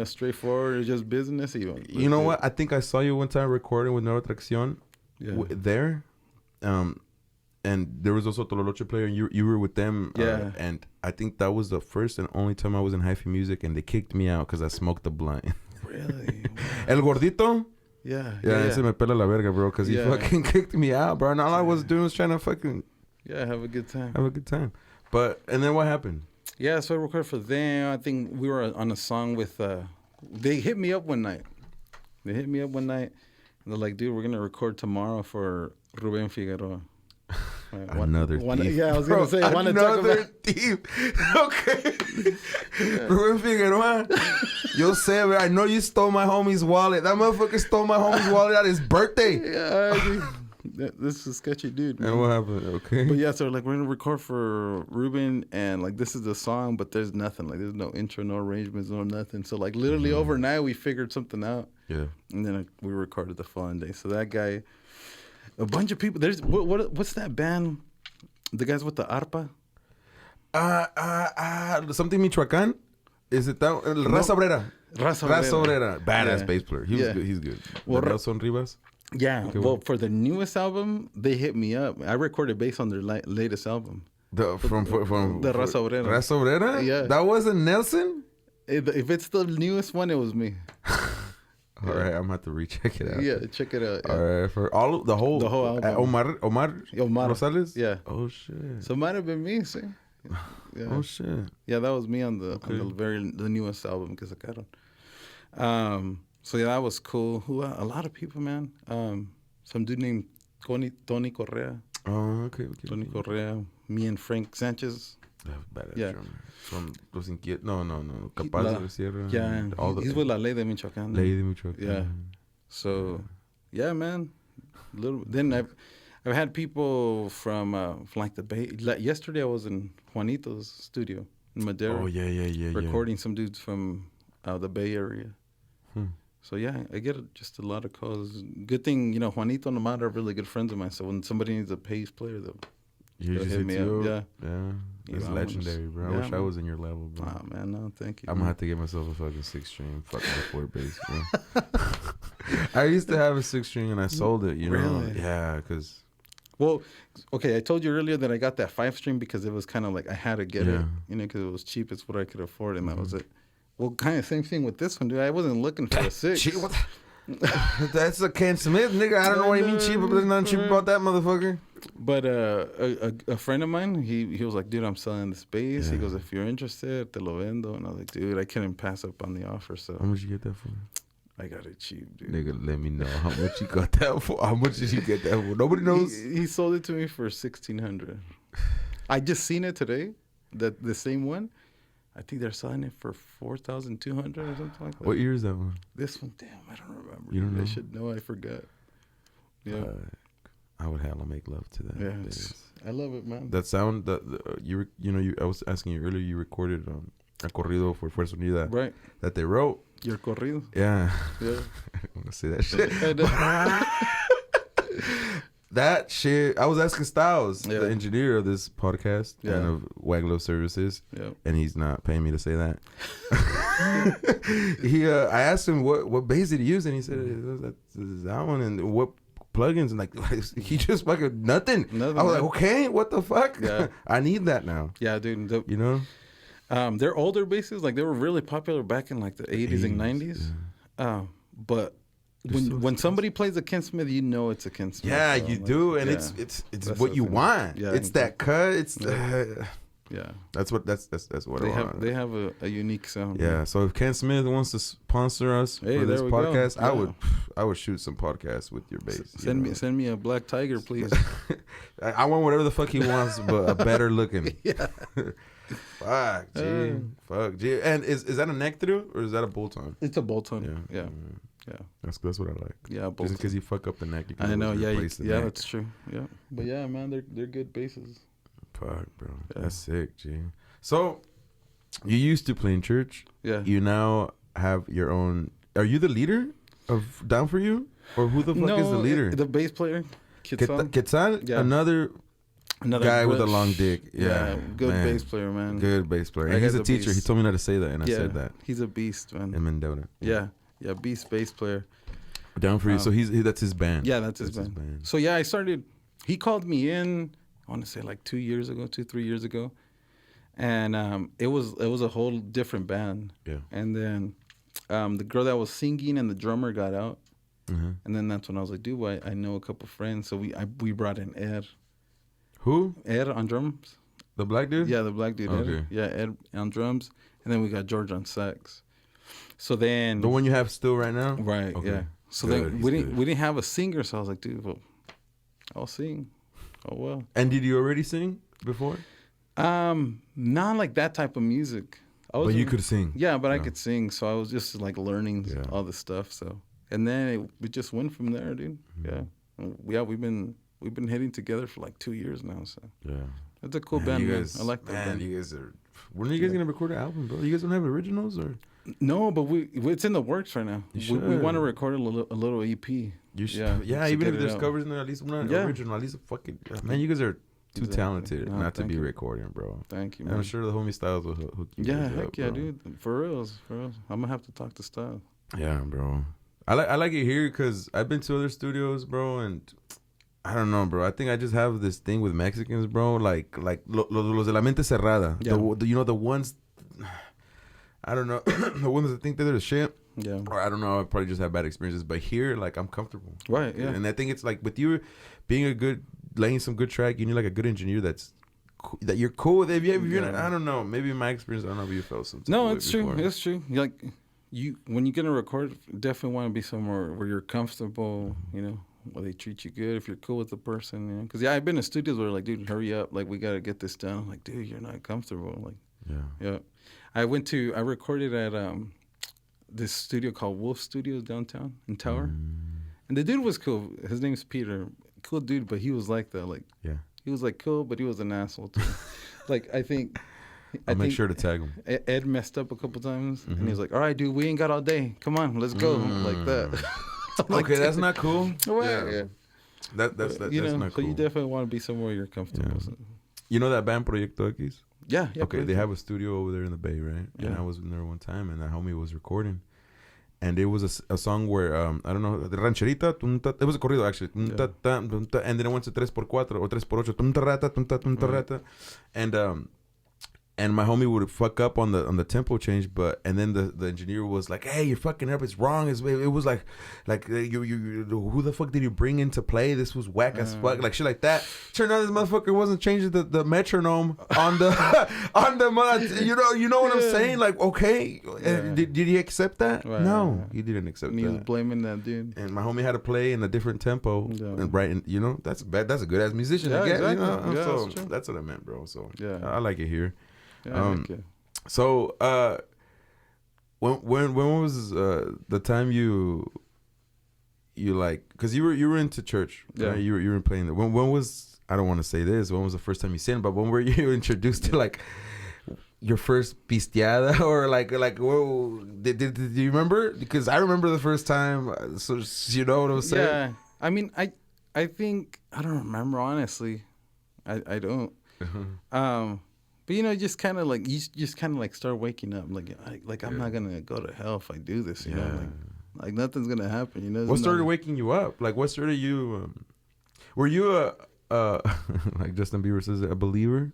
straightforward. It's just business. You know what? I think I saw you one time recording with Nueva Atraxion. There. And there was also Tololoche player, and you were with them. And I think that was the first and only time I was in Hi-Fi Music, and they kicked me out because I smoked the blunt. Really? El Gordito? Yeah. Ese me pela la verga, bro, because he fucking kicked me out, bro. And all I was doing was trying to fucking... Yeah, have a good time. And then what happened? Yeah, so I recorded for them. I think we were on a song with... they hit me up one night. And they're like, dude, we're going to record tomorur for Ruben Figueroa. Another thief. Yeah, I was going to say, another thief. Okay. Ruben Figueroa. Yo sé, I know you stole my homie's wallet. That motherfucker stole my homie's wallet at his birthday. Yeah, this is a sketchy dude, man. And what happened? Okay. But yeah, so like we're going to record for Ruben, and like this is the song, but there's nothing. Like there's no intro, no arrangements, no nothing. So like literally overnight we figured something out. Yeah. And then we recorded the following day. So that guy... A bunch of people. There's what's that band? The guys with the arpa. Something Michoacán. Is it that? Raza Obrera. Raza Obrera. Badass bass player. He was good. He's good. Well, Nelson Rivas. Yeah. Okay, well, for the newest album, they hit me up. I recorded bass on their latest album. From the Raza Obrera. Raza Obrera. Yeah. That wasn't Nelson. If it's the newest one, it was me. All right, I'm gonna have to recheck it out. Yeah, check it out. Yeah. All right, for the whole album. Omar Rosales. Yeah. Oh shit. So it might have been me. See. Yeah. Oh shit. Yeah, that was me on the newest album, que sacaron. So yeah, that was cool. A lot of people, man. Some dude named Tony Correa. Oh, okay. Tony Correa. Me and Frank Sanchez. Badass drummer. From Los Inquietos. No. Capaz de Sierra. Yeah. He's with La Ley de Michoacán. Yeah. So, yeah, man. Then I've had people from like the Bay. Like yesterday I was in Juanito's studio in Madera. Oh, yeah. Recording some dudes from the Bay Area. So yeah, I get just a lot of calls. Good thing, Juanito and Amada are really good friends of mine. So when somebody needs a bass player, they'll hit me up. Yeah. It's legendary, bro. I wish I was in your level, bro. Oh, man, no, thank you. I'm going to have to get myself a fucking 6-string fucking 4 bass, bro. I used to have a 6-string and I sold it, you know? Really? Yeah, because... Well, okay, I told you earlier that I got that 5-string because it was kind of like I had to get it, because it was cheap. It's what I could afford, and that was it. Well, kind of same thing with this one, dude. I wasn't looking for a 6. Cheap? What? That's a Ken Smith, nigga. I don't know what you mean cheap, but there's nothing cheap about that motherfucker. But a friend of mine, he was like, dude, I'm selling this bass. He goes, if you're interested, te lo vendo. And I was like, dude, I couldn't pass up on the offer. So how much you get that for? I got it cheap, dude. Nigga, let me know how much you got that for. How much did you get that for? Nobody knows. He sold it to me for $1,600. I just seen it today, the same one. I think they're selling it for $4,200 or something like that. What year is that one? This one, damn, I don't remember. You don't know? I should know. I forgot. Yeah, I would hella make love to that. Yeah, I love it, man. That sound that I was asking you earlier. You recorded a corrido for Fuerza Unida, right? That they wrote. Your corrido. Yeah. Yeah. I don't want to say that shit. That shit. I was asking Styles, the engineer of this podcast and of Waglow Services, and he's not paying me to say that. I asked him what bass did he use, and he said that one, and what plugins, and like he just fucking nothing. I was like, okay, what the fuck? Yeah. I need that now. Yeah, dude. You know. They're older basses, like they were really popular back in like the 80s and 90s. Yeah. But when somebody plays a Ken Smith, you know it's a Ken Smith. Yeah, you do, and it's what you want. Yeah, it's that cut. It's that's what I want. They have a unique sound. Yeah. So if Ken Smith wants to sponsor us for this podcast, I would shoot some podcasts with your bass. Send me a Black Tiger, please. I want whatever the fuck he wants, but a better looking. Yeah. Fuck, G. And is that a neck through or is that a bolt on? It's a bolt on. Yeah. That's what I like. Yeah, just because you fuck up the neck, you can I know. Yeah, neck. That's true. Yeah, but yeah, man, they're good basses. Fuck, bro, that's sick, G. So you used to play in church. Yeah. You now have your own. Are you the leader of Down For You, or who the fuck is the leader? The bass player, Quetzal. Yeah. Another guy with a long dick. Yeah, good bass player, man. Good bass player. And he's a teacher. He told me not to say that, and I said that. He's a beast, man. In Mendota. Yeah, beast bass player. Down For You. So that's his band. Yeah, that's his band. So yeah, he called me in, I want to say like 3 years ago. And it was a whole different band. Yeah. And then the girl that was singing and the drummer got out. Mm-hmm. And then that's when I was like, dude, I know a couple friends. So we brought in Ed. Who? Ed on drums. The black dude? Yeah, the black dude. Okay. Ed. Yeah, Ed on drums. And then we got George on sax. So then... The one you have still right now? Right, okay. Yeah. So then we didn't have a singer, so I was like, dude, well, I'll sing. Oh, well. And did you already sing before? Not like that type of music. But you could sing. Yeah, but I could sing, so I was just like learning all this stuff. So, and then we just went from there, dude. Mm-hmm. Yeah, we've been hitting together for like 2 years now. So it's a cool band. Guys, man. I like that band. You guys are. When are you guys gonna record an album, bro? You guys don't have originals or? No, but it's in the works right now. We want to record a little EP. You should. Yeah, even if there's covers in there, at least one original. At least a fucking man. You guys are too talented not to be recording, bro. Thank you, man. And I'm sure the homie Styles will hook you guys up, yeah, dude. For reals. I'm gonna have to talk to Styles. Yeah, bro. I like it here because I've been to other studios, bro, and I don't know, bro. I think I just have this thing with Mexicans, bro. Like los de la mente cerrada. Yeah. The ones. I don't know. The ones that think that they're the shit. Yeah. Or I don't know. I probably just have bad experiences. But here, like, I'm comfortable. Right. Yeah. And I think it's like with you being laying some good track, you need like a good engineer that you're cool with. If you're not, I don't know. Maybe in my experience, I don't know if you felt something. No, it's true. It's true. Like when you're gonna record, definitely want to be somewhere where you're comfortable. You know, where they treat you good. If you're cool with the person, you know. Because I've been in studios where like, dude, hurry up. Like we gotta get this done. I'm like, dude, you're not comfortable. Like, yeah. I recorded at this studio called Wolf Studios downtown in Tower. And the dude was cool. His name's Peter. Cool dude, but he was like that. Like, he was like cool, but he was an asshole too. Like, I think I'll make sure to tag him. Ed messed up a couple times, and he was like, "All right, dude, we ain't got all day. Come on, let's go." Like that. Okay, that's not cool. Well, yeah. That's not so cool. You definitely want to be somewhere you're comfortable. Yeah. So. You know that band Proyecto X? Yeah. Okay, they have a studio over there in the Bay, right? Yeah. And I was in there one time, and that homie was recording. And it was a song where, I don't know, the rancherita, it was a corrido actually. And then it went to 3x4 or 3x8, and my homie would fuck up on the tempo change, and then the engineer was like, "Hey, you're fucking up. It's wrong." It was like you who the fuck did you bring into play? This was whack as fuck, like shit like that. Turned out this motherfucker wasn't changing the metronome on the you know what I'm saying? Like, okay, did he accept that? Right, no, he didn't accept that. He was blaming that dude. And my homie had to play in a different tempo, and that's bad. That's a good ass musician. Yeah, I guess, exactly. so That's true. that's what I meant, bro. So Yeah. I like it here. Yeah, okay. So when was the time you like, because you were into church, right? You were playing the, when was, I don't want to say this, when was the first time you sang, but when were you introduced to like your first pisteada, or like whoa, did you remember? Because I remember the first time, so you know what I'm saying? Yeah, I mean, I think I don't remember, honestly. I don't. But just kind of like start waking up, like I'm not gonna go to hell if I do this, you know, like nothing's gonna happen, you know. What started waking you up? Like, what started you? Were you a like Justin Bieber says, a believer?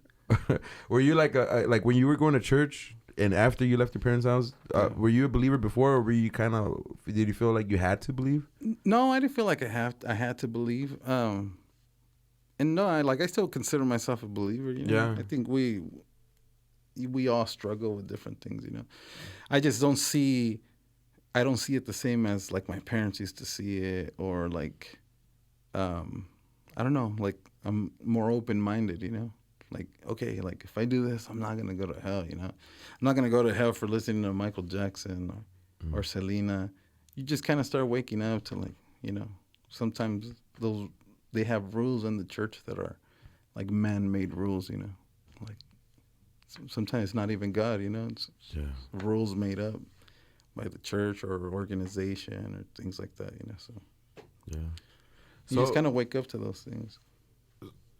Were you like like when you were going to church and after you left your parents' house? Were you a believer before, or were you did you feel like you had to believe? No, I didn't feel like I had to believe. And no, I still consider myself a believer. You know? Yeah. I think we all struggle with different things. You know, I just don't see it the same as like my parents used to see it, or like, I don't know. Like I'm more open-minded. You know, like okay, like if I do this, I'm not gonna go to hell. You know, I'm not gonna go to hell for listening to Michael Jackson or Selena. You just kind of start waking up to like, sometimes they have rules in the church that are like man-made rules, like sometimes it's not even God, it's rules made up by the church or organization or things like that, so you just kind of wake up to those things.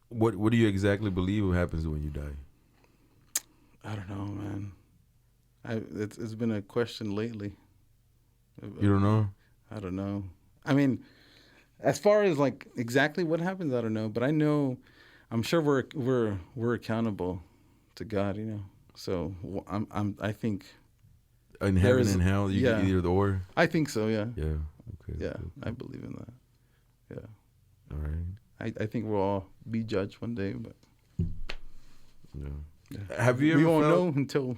What do you exactly believe happens when you die? I don't know, man. It's been a question lately. You don't know? I don't know. I mean, as far as like exactly what happens, I don't know, but I know, I'm sure we're accountable to God, So I think in heaven and hell, you get either or. I think so, yeah. Yeah. Okay. Yeah, I believe in that. Yeah. All right. I think we'll all be judged one day, but yeah. Have you ever? We won't know until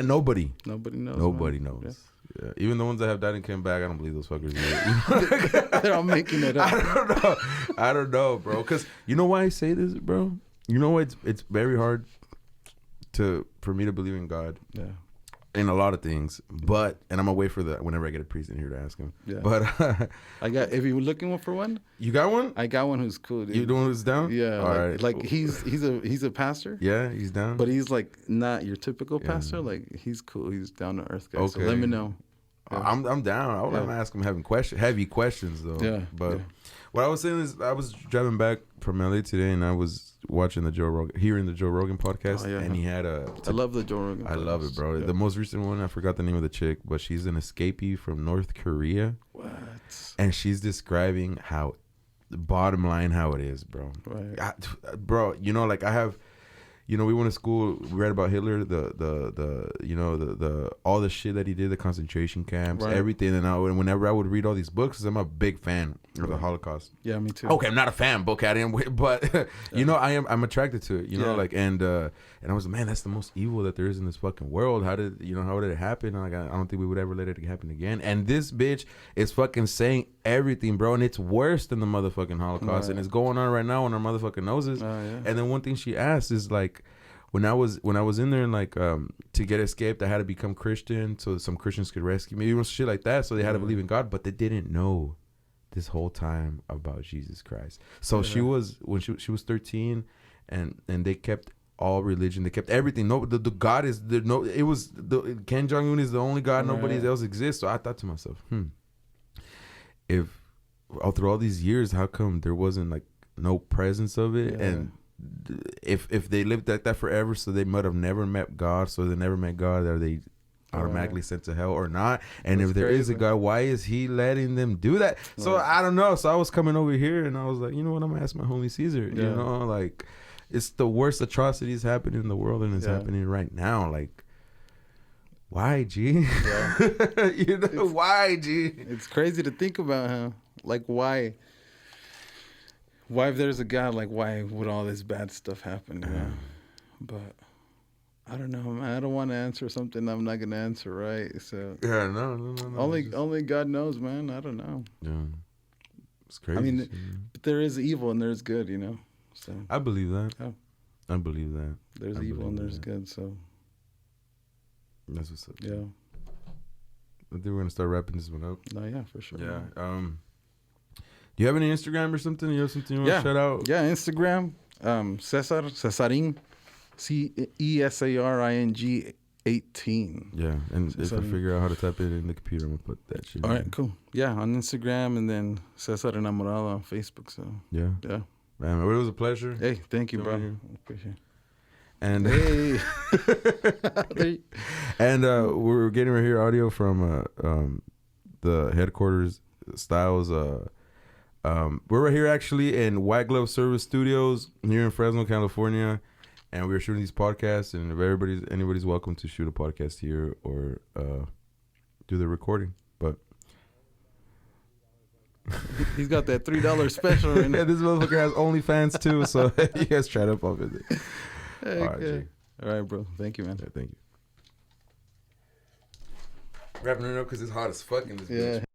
nobody knows. Nobody knows. Yeah. Yeah. Even the ones that have died and came back, I don't believe those fuckers. They're all making it up. I don't know, bro. Because you know why I say this, bro? You know what? It's very hard for me to believe in God. Yeah. In a lot of things, and I'm gonna wait for whenever I get a priest in here to ask him. Yeah. But if you were looking for one, you got one. I got one who's cool. Dude. You the one who's down? Yeah. All right. Like he's a pastor. Yeah, he's down. But he's like not your typical pastor. Like he's cool. He's down to earth guy. Okay. So let me know. Yeah. I'm down. I want to ask him heavy questions though. Yeah. But what I was saying is, I was driving back from LA today, and I was hearing the Joe Rogan podcast, and he had I love the Joe Rogan podcast. I love it, bro. Yeah. The most recent one, I forgot the name of the chick, but she's an escapee from North Korea. What? And she's describing how, the bottom line, how it is, bro. Right. Bro, like I have, we went to school, we read about Hitler, the all the shit that he did, the concentration camps, everything. And whenever I would read all these books, 'cause I'm a big fan of the Holocaust. Yeah, me too. Okay, I'm not a fan book at him, but I'm attracted to it. And I was like, man, that's the most evil that there is in this fucking world. How did it happen? Like, I don't think we would ever let it happen again. And this bitch is fucking saying everything, bro, and it's worse than the motherfucking Holocaust, and it's going on right now on our motherfucking noses. And then one thing she asked is like, when I was in there, and like to get escaped, I had to become Christian so some Christians could rescue me, shit like that. So they had to believe in God, but they didn't know this whole time about Jesus Christ. So she was, when she was 13, and they kept all religion. They kept everything. No, the God is there. No, it was the Kim Jong Un is the only God. Nobody else exists. So I thought to myself, if through all these years, how come there wasn't like no presence of it? And if they lived like that forever, so they might have never met God. So they never met God. Are they automatically sent to hell or not? And if there is a God, why is he letting them do that? So I don't know. So I was coming over here and I was like, you know what? I'm gonna ask my homie Caesar. You know, like it's the worst atrocities happening in the world, and it's happening right now. Like, why, G? You know, why, G? It's crazy to think about, huh? Like, why? Why, if there's a God, like, why would all this bad stuff happen? You know? But I don't know, man. I don't want to answer something I'm not gonna answer, right? So no. Only God knows, man. I don't know. Yeah, it's crazy. I mean, but there is evil and there's good, you know. So I believe that. Yeah. I believe that. There's evil and there's good. So that's what's up. Yeah. I think we're gonna start wrapping this one up. No, yeah, for sure. Yeah. Do you have any Instagram or something? You have something you want to shout out? Yeah, Instagram. Cesaring. CESARING 18. Yeah, and if I figure out how to type it in the computer, I'm gonna put that shit. All right, cool. Yeah, on Instagram, and then Cesar Enamorado on Facebook. So yeah. Man, it was a pleasure. Hey, thank you, bro. Appreciate it. And and we're getting right here audio from the headquarters Styles. We're right here actually in White Glove Service Studios here in Fresno, California, and we're shooting these podcasts. And if anybody's welcome to shoot a podcast here or do the recording, but. He's got that $3 special right now. Yeah, this motherfucker has OnlyFans too, so you guys try to pump it. All right, bro. Thank you, man. Yeah, thank you. Wrapping it up because it's hot as fuck in this bitch.